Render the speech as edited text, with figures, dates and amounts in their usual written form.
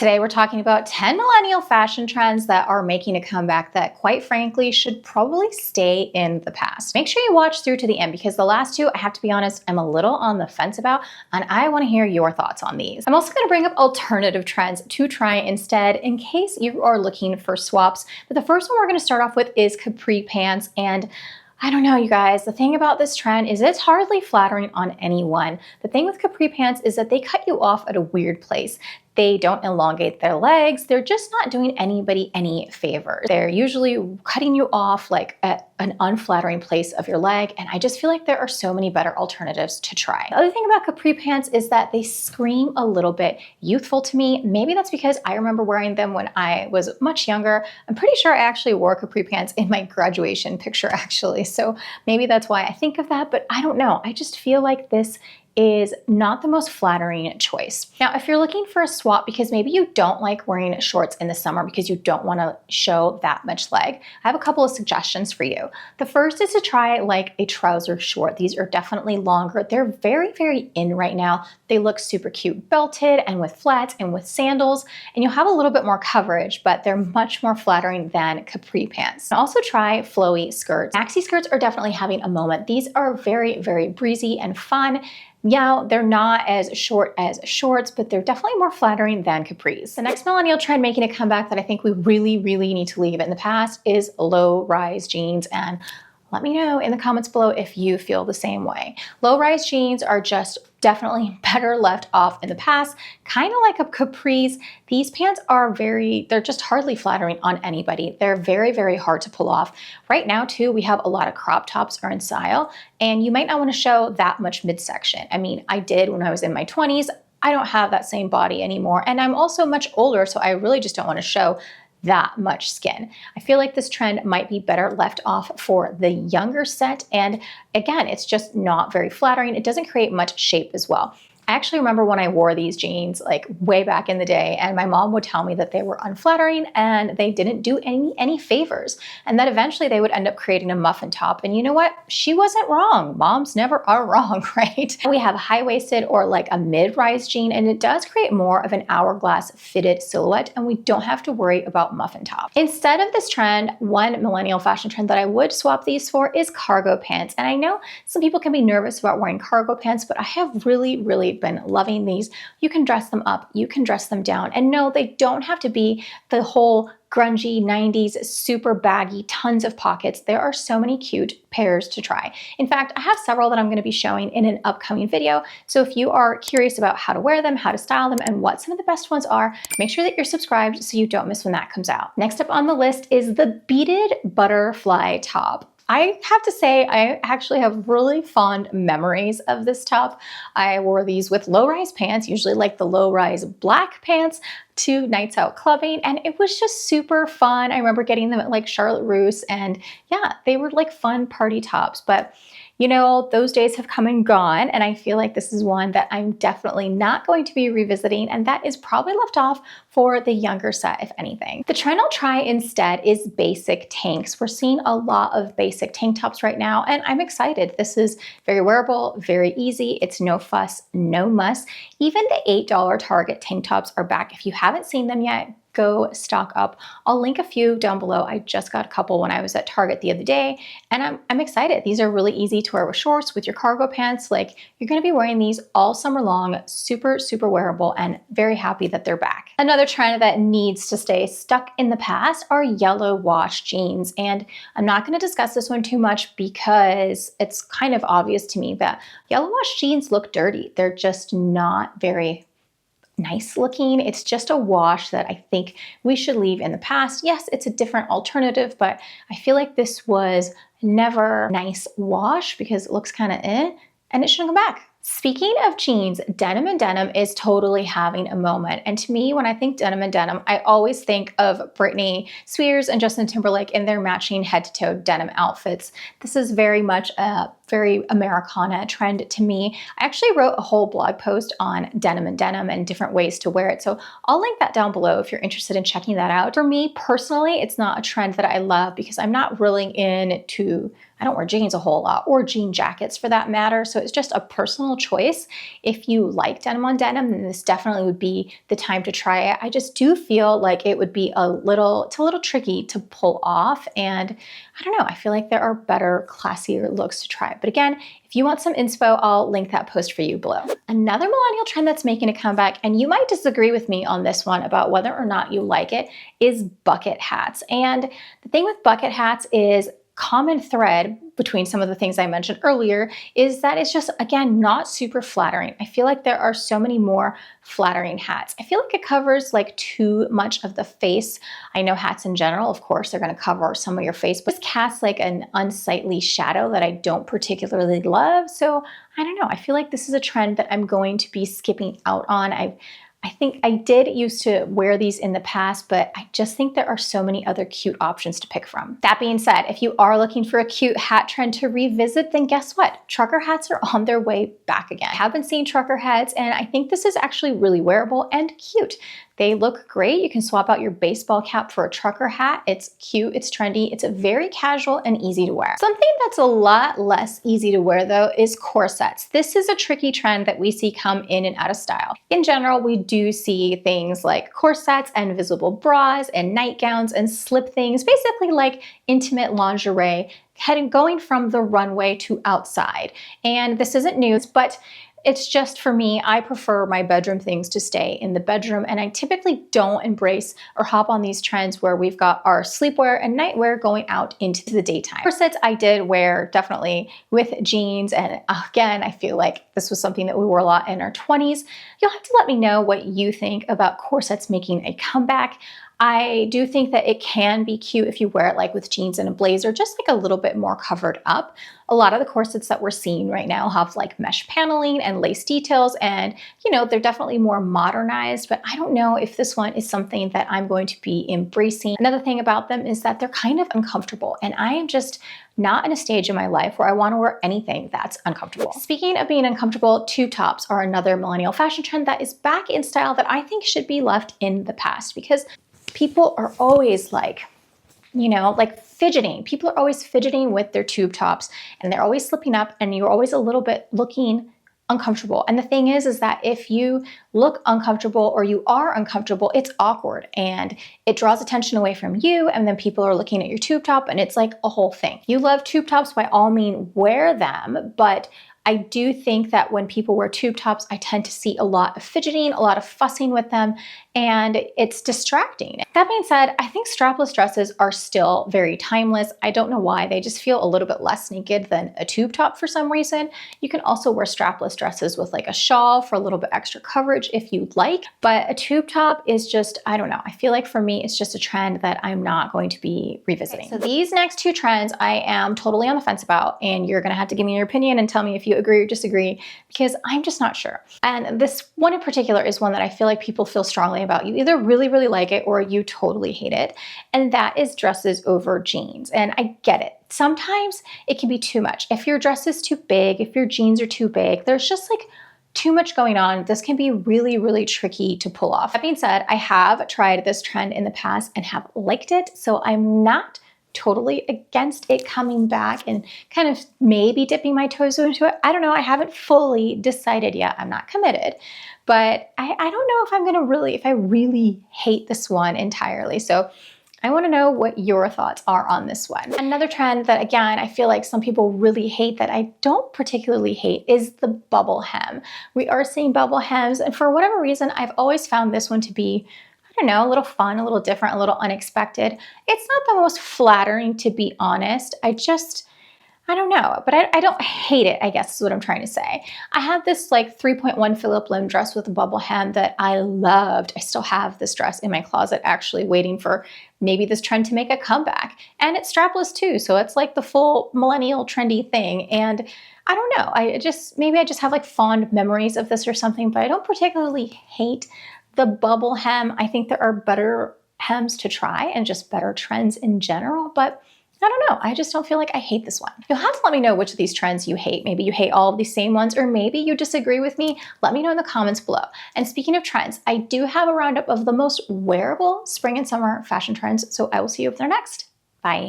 Today we're talking about 10 millennial fashion trends that are making a comeback that, quite frankly, should probably stay in the past. Make sure you watch through to the end because the last two, I have to be honest, I'm a little on the fence about, and I want to hear your thoughts on these. I'm also going to bring up alternative trends to try instead in case you are looking for swaps. But the first one we're going to start off with is capri pants, and I don't know, you guys, the thing about this trend is it's hardly flattering on anyone. The thing with capri pants is that they cut you off at a weird place. They don't elongate their legs. They're just not doing anybody any favors. They're usually cutting you off like at an unflattering place of your leg. And I just feel like there are so many better alternatives to try. The other thing about capri pants is that they scream a little bit youthful to me. Maybe that's because I remember wearing them when I was much younger. I'm pretty sure I actually wore capri pants in my graduation picture actually. So maybe that's why I think of that, but I don't know. I just feel like this is not the most flattering choice. Now, if you're looking for a swap because maybe you don't like wearing shorts in the summer because you don't want to show that much leg, I have a couple of suggestions for you. The first is to try like a trouser short. These are definitely longer. They're very, very in right now. They look super cute belted and with flats and with sandals, and you'll have a little bit more coverage, but they're much more flattering than capri pants. And also try flowy skirts. Maxi skirts are definitely having a moment. These are very, very breezy and fun. Yeah, they're not as short as shorts, but they're definitely more flattering than capris. The next millennial trend making a comeback that I think we really, really need to leave in the past is low-rise jeans. And let me know in the comments below if you feel the same way. Low-rise jeans are just definitely better left off in the past, kind of like a capris. These pants are they're just hardly flattering on anybody. They're very, very hard to pull off. Right now too, we have a lot of crop tops are in style, and you might not want to show that much midsection. I mean, I did when I was in my 20s. I don't have that same body anymore, and I'm also much older, so I really just don't want to show that much skin. I feel like this trend might be better left off for the younger set. And again, it's just not very flattering. It doesn't create much shape as well. I actually remember when I wore these jeans like way back in the day, and my mom would tell me that they were unflattering and they didn't do any favors, and that eventually they would end up creating a muffin top. And you know what? She wasn't wrong. Moms never are wrong, right? We have a high-waisted or like a mid-rise jean, and it does create more of an hourglass fitted silhouette, and we don't have to worry about muffin top. Instead of this trend, one millennial fashion trend that I would swap these for is cargo pants. And I know some people can be nervous about wearing cargo pants, but I have really been loving these. You can dress them up, you can dress them down, and no, they don't have to be the whole grungy 90s, super baggy, tons of pockets. There are so many cute pairs to try. In fact, I have several that I'm going to be showing in an upcoming video. So if you are curious about how to wear them, how to style them, and what some of the best ones are, make sure that you're subscribed so you don't miss when that comes out. Next up on the list is the beaded butterfly top. I have to say, I actually have really fond memories of this top. I wore these with low-rise pants, usually like the low-rise black pants, to nights out clubbing, and it was just super fun. I remember getting them at like Charlotte Russe, and yeah, they were like fun party tops. But you know, those days have come and gone, and I feel like this is one that I'm definitely not going to be revisiting, and that is probably left off for the younger set, if anything. The trend I'll try instead is basic tanks. We're seeing a lot of basic tank tops right now, and I'm excited. This is very wearable, very easy. It's no fuss, no muss. Even the $8 Target tank tops are back. If you haven't seen them yet, go stock up. I'll link a few down below. I just got a couple when I was at Target the other day, and I'm excited. These are really easy to wear with shorts, with your cargo pants. Like, you're gonna be wearing these all summer long, super wearable, and very happy that they're back. Another trend that needs to stay stuck in the past are yellow wash jeans. And I'm not gonna discuss this one too much because it's kind of obvious to me that yellow wash jeans look dirty. They're just not very nice looking. It's just a wash that I think we should leave in the past. Yes, it's a different alternative, but I feel like this was never a nice wash because it looks kind of and it shouldn't come back. Speaking of jeans, denim and denim is totally having a moment. And to me, when I think denim and denim, I always think of Britney Spears and Justin Timberlake in their matching head-to-toe denim outfits. This is very much a very Americana trend to me. I actually wrote a whole blog post on denim and different ways to wear it. So I'll link that down below if you're interested in checking that out. For me personally, it's not a trend that I love because I'm not really into I don't wear jeans a whole lot, or jean jackets for that matter. So it's just a personal choice. If you like denim on denim, then this definitely would be the time to try it. I just do feel like it would be it's a little tricky to pull off. And I don't know, I feel like there are better, classier looks to try. But again, if you want some inspo, I'll link that post for you below. Another millennial trend that's making a comeback, and you might disagree with me on this one about whether or not you like it, is bucket hats. And the thing with bucket hats is, common thread between some of the things I mentioned earlier is that it's just, again, not super flattering. I feel like there are so many more flattering hats. I feel like it covers like too much of the face. I know hats in general, of course, they're going to cover some of your face, but it casts like an unsightly shadow that I don't particularly love. So I don't know. I feel like this is a trend that I'm going to be skipping out on. I think I did used to wear these in the past, but I just think there are so many other cute options to pick from. That being said, if you are looking for a cute hat trend to revisit, then guess what? Trucker hats are on their way back again. I have been seeing trucker hats, and I think this is actually really wearable and cute. They look great. You can swap out your baseball cap for a trucker hat. It's cute, it's trendy, it's very casual and easy to wear. Something that's a lot less easy to wear though is corsets. This is a tricky trend that we see come in and out of style. In general, we do see things like corsets and visible bras and nightgowns and slip things, basically like intimate lingerie, going from the runway to outside. And this isn't news, but it's just, for me, I prefer my bedroom things to stay in the bedroom, and I typically don't embrace or hop on these trends where we've got our sleepwear and nightwear going out into the daytime. Corsets I did wear definitely with jeans, and again, I feel like this was something that we wore a lot in our 20s. You'll have to let me know what you think about corsets making a comeback. I do think that it can be cute if you wear it like with jeans and a blazer, just like a little bit more covered up. A lot of the corsets that we're seeing right now have like mesh paneling and lace details, and you know, they're definitely more modernized, but I don't know if this one is something that I'm going to be embracing. Another thing about them is that they're kind of uncomfortable, and I am just not in a stage in my life where I want to wear anything that's uncomfortable. Speaking of being uncomfortable, tube tops are another millennial fashion trend that is back in style that I think should be left in the past, because people are always like, you know, like fidgeting. People are always fidgeting with their tube tops, and they're always slipping up, and you're always a little bit looking uncomfortable. And the thing is that if you look uncomfortable or you are uncomfortable, it's awkward and it draws attention away from you, and then people are looking at your tube top, and it's like a whole thing. You love tube tops, by all means wear them, but I do think that when people wear tube tops, I tend to see a lot of fidgeting, a lot of fussing with them, and it's distracting. That being said, I think strapless dresses are still very timeless. I don't know why, they just feel a little bit less naked than a tube top for some reason. You can also wear strapless dresses with like a shawl for a little bit extra coverage if you'd like, but a tube top is just, I don't know. I feel like for me, it's just a trend that I'm not going to be revisiting. Okay, so these next two trends I am totally on the fence about, and you're gonna have to give me your opinion and tell me if you agree or disagree, because I'm just not sure. And this one in particular is one that I feel like people feel strongly about. You either really, really like it or you totally hate it. And that is dresses over jeans. And I get it. Sometimes it can be too much. If your dress is too big, if your jeans are too big, there's just like too much going on. This can be really, really tricky to pull off. That being said, I have tried this trend in the past and have liked it. So I'm not totally against it coming back and kind of maybe dipping my toes into it. I don't know. I haven't fully decided yet. I'm not committed, but I don't know if I'm going to if I really hate this one entirely. So I want to know what your thoughts are on this one. Another trend that, again, I feel like some people really hate that I don't particularly hate is the bubble hem. We are seeing bubble hems, and for whatever reason, I've always found this one to be, I don't know, a little fun, a little different, a little unexpected. It's not the most flattering, to be honest. I don't know, but I don't hate it, I guess is what I'm trying to say. I have this like 3.1 Phillip Lim dress with a bubble hem that I loved. I still have this dress in my closet, actually waiting for maybe this trend to make a comeback. And it's strapless too, so it's like the full millennial trendy thing. And I don't know, maybe I just have like fond memories of this or something, but I don't particularly hate the bubble hem. I think there are better hems to try and just better trends in general, but I don't know. I just don't feel like I hate this one. You'll have to let me know which of these trends you hate. Maybe you hate all of these same ones, or maybe you disagree with me. Let me know in the comments below. And speaking of trends, I do have a roundup of the most wearable spring and summer fashion trends, so I will see you over there next. Bye.